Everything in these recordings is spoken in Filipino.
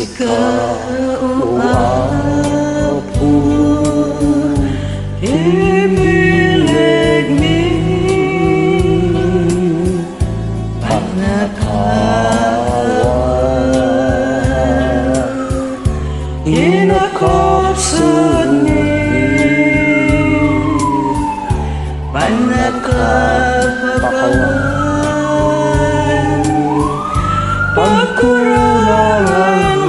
SIKSIKA o apo ibilig ni panakawan inakapsod ni panakapapawan pagkurangan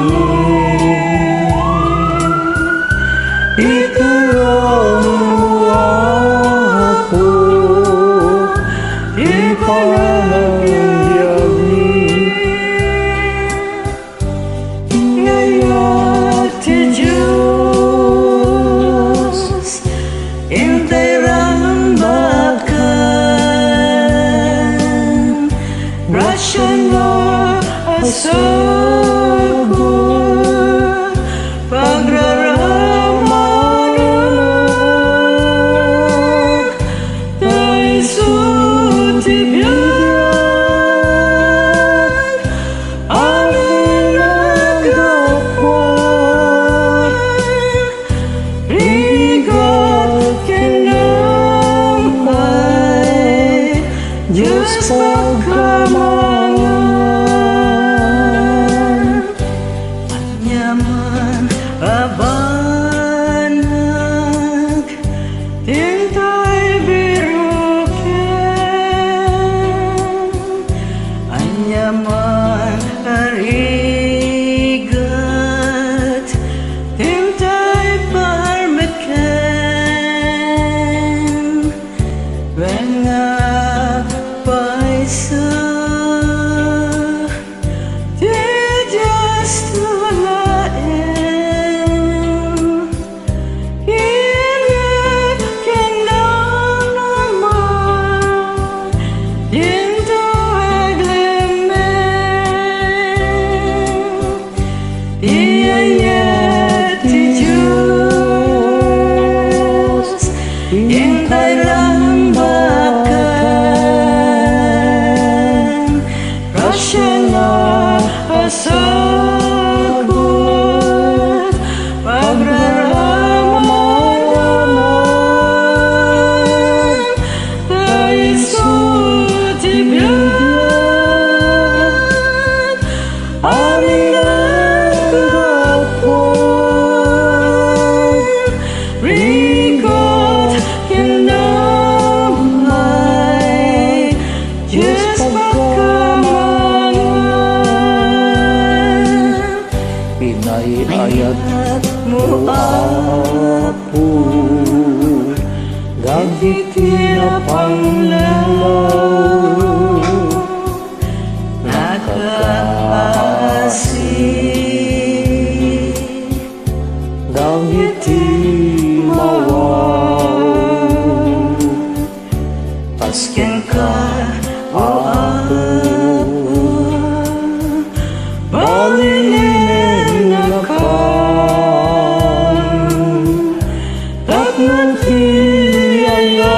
ni ikarang mo ako ipanagbiag ni ngayon ti Diyos intay rambakan grasya na asagot pagraramanak tayo sutibiyag amin nagdapuan rigat kinamay Diyos pagkamangan yaman abanag tintay birukin anyaman arigat tintay parmeken wenga paisa intay lambakan grasya na asagot pagraramanan tayo sutibiyag amin nagdapuan rigat kinamay Diyos pagkamangan pinayayat mo apo gagit pinapanglaw nakaasi gagit mawaw pasken ka o apo balinin na ka tatnan tiyayat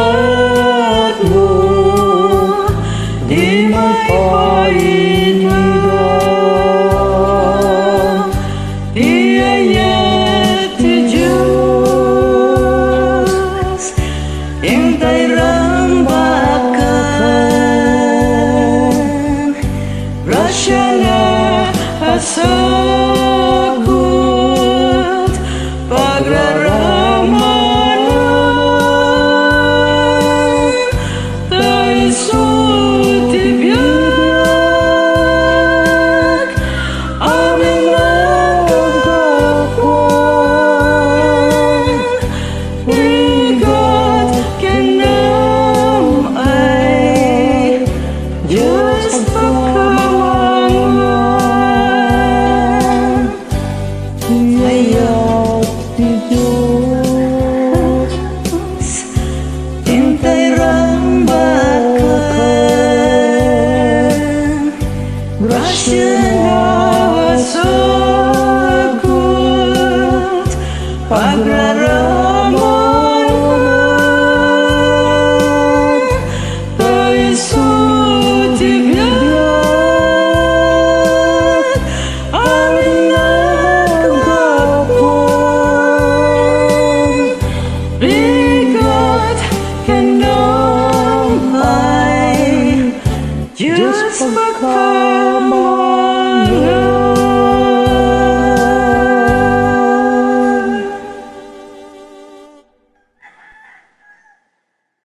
mo di mapaitinda tiyayat ti Diyos intay rambakan grasya na asagot pagraramanan tayo sutibiyag amin nagdapuan rigat kinamay Diyos pagkamangan pinayayat ti Diyos intay rambakan grasya na asagot pagraramanan tayo sutibiyag amin Diyos pagkamahal